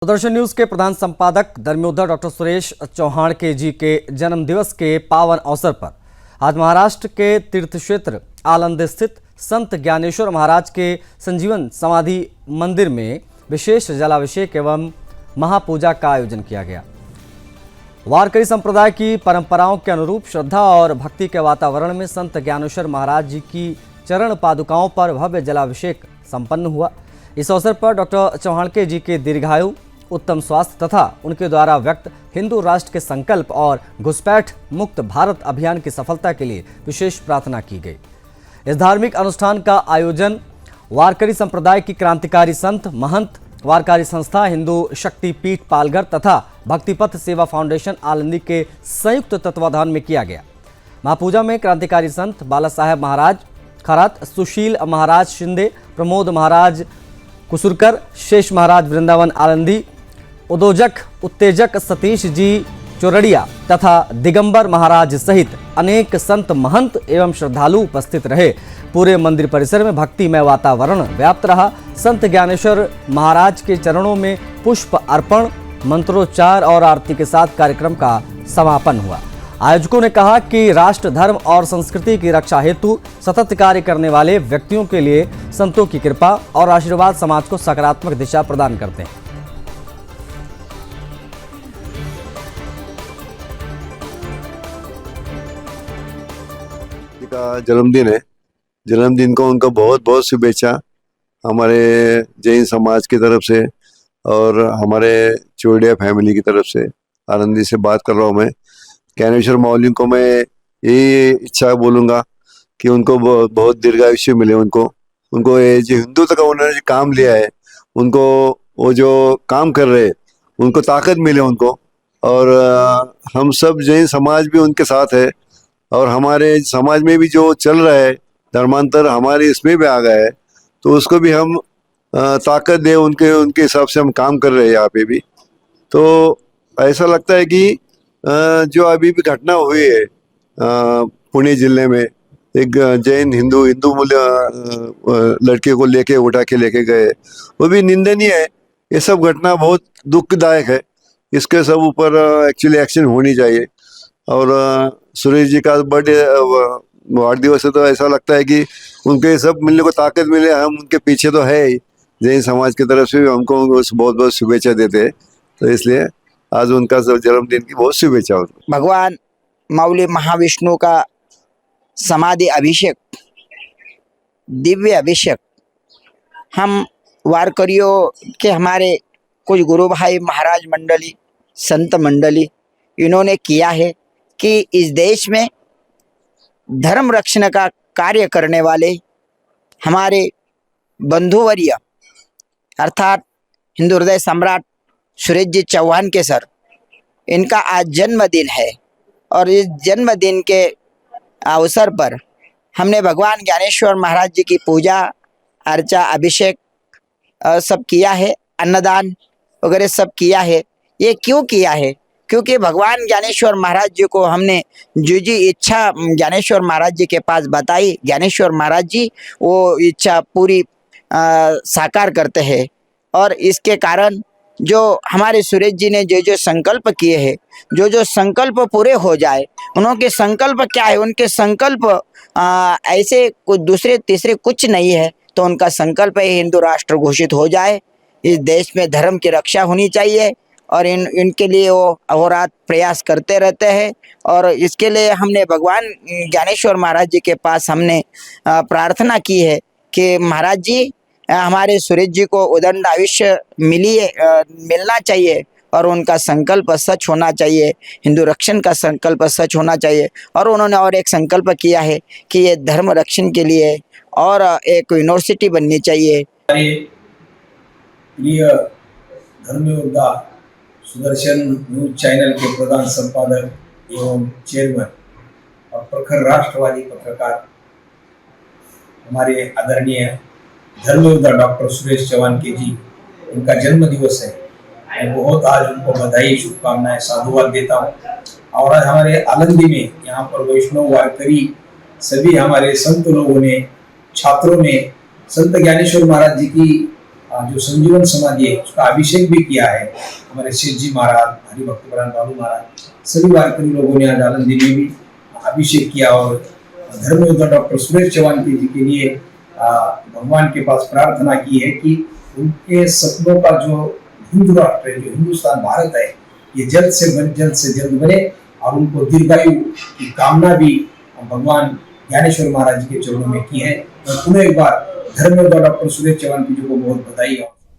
Doordarshan news के प्रधान संपादक धर्मयोद्धा doctor Suresh Chauhan जी के जन्म दिवस के पावन अवसर पर आज महाराष्ट्र के तीर्थ क्षेत्र आलंद स्थित संत ज्ञानेश्वर महाराज के संजीवन समाधि मंदिर में विशेष जलाभिषेक एवं महापूजा का आयोजन किया गया। वारकरी संप्रदाय की परंपराओं के अनुरूप श्रद्धा और भक्ति के वातावरण में संत ज्ञानेश्वर महाराज जी की चरण पादुकाओं पर भव्य जलाभिषेक संपन्न हुआ। इस अवसर पर डॉक्टर चौहान जी के दीर्घायु, उत्तम स्वास्थ्य तथा उनके द्वारा व्यक्त हिंदू राष्ट्र के संकल्प और घुसपैठ मुक्त भारत अभियान की सफलता के लिए विशेष प्रार्थना की गई। इस धार्मिक अनुष्ठान का आयोजन वारकरी संप्रदाय की क्रांतिकारी संत महंत वारकरी संस्था हिंदू शक्ति पीठ पालघर तथा भक्तिपथ सेवा फाउंडेशन आलंदी के संयुक्त तत्वाधान में किया गया। महापूजा में क्रांतिकारी संत बाला साहेब महाराज खरात, सुशील महाराज शिंदे, प्रमोद महाराज कुसुरकर, शेष महाराज वृंदावन आलंदी, उदोजक उत्तेजक सतीश जी चोरड़िया तथा दिगंबर महाराज सहित अनेक संत महंत एवं श्रद्धालु उपस्थित रहे। पूरे मंदिर परिसर में भक्तिमय वातावरण व्याप्त रहा। संत ज्ञानेश्वर महाराज के चरणों में पुष्प अर्पण, मंत्रोच्चार और आरती के साथ कार्यक्रम का समापन हुआ। आयोजकों ने कहा कि राष्ट्र, धर्म और संस्कृति की रक्षा हेतु सतत कार्य करने वाले व्यक्तियों के लिए संतों की कृपा और आशीर्वाद समाज को सकारात्मक दिशा प्रदान करते हैं। का जन्मदिन है। जन्मदिन को उनको बहुत बहुत शुभेच्छा हमारे जैन समाज की तरफ से और हमारे चोरड़िया फैमिली की तरफ से। आनंदी से बात कर रहा हूँ मैं। ज्ञानेश्वर मौलिक को मैं यही इच्छा बोलूँगा कि उनको बहुत दीर्घायुष्य मिले। उनको ये जो हिंदुत्व का उन्होंने जो काम लिया है, उनको वो जो काम कर रहे हैं उनको ताकत मिले उनको। और हम सब जैन समाज भी उनके साथ है और हमारे समाज में भी जो चल रहा है धर्मांतर हमारे इसमें भी आ गया है, तो उसको भी हम ताकत दे। उनके हिसाब से हम काम कर रहे हैं यहाँ पे भी। तो ऐसा लगता है कि जो अभी भी घटना हुई है पुणे जिले में, एक जैन हिंदू लड़के को उठा के लेके गए, वो भी निंदनीय है। ये सब घटना बहुत दुखदायक है। इसके सब ऊपर एक्चुअली एक्शन होनी चाहिए। और सुरेश जी का बर्थडे वार दिवस है, तो ऐसा लगता है कि उनके सब मिलने को ताकत मिले। हम उनके पीछे तो है ही, जैन समाज की तरफ से भी हमको बहुत बहुत शुभेच्छा देते हैं। तो इसलिए आज उनका जन्मदिन की बहुत शुभेच्छा। भगवान माऊली महाविष्णु का समाधि अभिषेक, दिव्य अभिषेक हम वारकरियों के हमारे कुछ गुरु भाई महाराज मंडली, संत मंडली, इन्होंने किया है कि इस देश में धर्म रक्षण का कार्य करने वाले हमारे बंधुवर्य अर्थात हिंदू हृदय सम्राट सुरेश जी चौहान के सर, इनका आज जन्मदिन है। और इस जन्मदिन के अवसर पर हमने भगवान ज्ञानेश्वर महाराज जी की पूजा अर्चा, अभिषेक सब किया है, अन्नदान वगैरह सब किया है। ये क्यों किया है? क्योंकि भगवान ज्ञानेश्वर महाराज जी को हमने जो इच्छा ज्ञानेश्वर महाराज जी के पास बताई, ज्ञानेश्वर महाराज जी वो इच्छा पूरी साकार करते हैं। और इसके कारण जो हमारे सुरेश जी ने जो संकल्प किए हैं, जो संकल्प पूरे हो जाए। उनके संकल्प क्या है? उनके संकल्प ऐसे कुछ दूसरे तीसरे कुछ नहीं है। तो उनका संकल्प है हिंदू राष्ट्र घोषित हो जाए, इस देश में धर्म की रक्षा होनी चाहिए। और इनके लिए वो अहोरात प्रयास करते रहते हैं। और इसके लिए हमने भगवान ज्ञानेश्वर महाराज जी के पास हमने प्रार्थना की है कि महाराज जी हमारे सुरेश जी को उदंड आयुष्य मिलना चाहिए और उनका संकल्प सच होना चाहिए, हिंदू रक्षण का संकल्प सच होना चाहिए। और उन्होंने और एक संकल्प किया है कि ये धर्म रक्षण के लिए और एक यूनिवर्सिटी बननी चाहिए। प्रिय धर्मयोद्धा सुदर्शन न्यूज चैनल के प्रधान संपादक एवं चेयरमैन और प्रखर राष्ट्रवादी पत्रकार हमारे आदरणीय धर्मयोद्धा डॉक्टर सुरेश चौहान जी, उनका जन्म दिवस है। मैं बहुत आज उनको बधाई, शुभकामनाएं, साधुवाद देता हूँ। और आज हमारे आलंदी में यहाँ पर वैष्णव वारकरी सभी हमारे संत लोगों ने, छात्रों ने संत ज्ञानेश्वर महाराज जी की जो संजीवन समाधि है उसका अभिषेक भी किया है। हमारे शेठ जी महाराज, हरिभक्त परायण बाबू महाराज, सभी वारकरी लोगों ने आज आलंदी में भी अभिषेक किया और धर्म योद्धा डॉक्टर सुरेश चौहान जी के लिए भगवान के पास प्रार्थना की है कि उनके सपनों का जो हिंदू राष्ट्र है, जो हिंदुस्तान भारत है, ये जल्द से जल्द बने और उनको दीर्घायु की कामना भी भगवान ज्ञानेश्वर महाराज के चरणों में की है। और पुनः एक बार धर्म योद्धा डॉक्टर सुरेश चौहान जी को बहुत बधाई।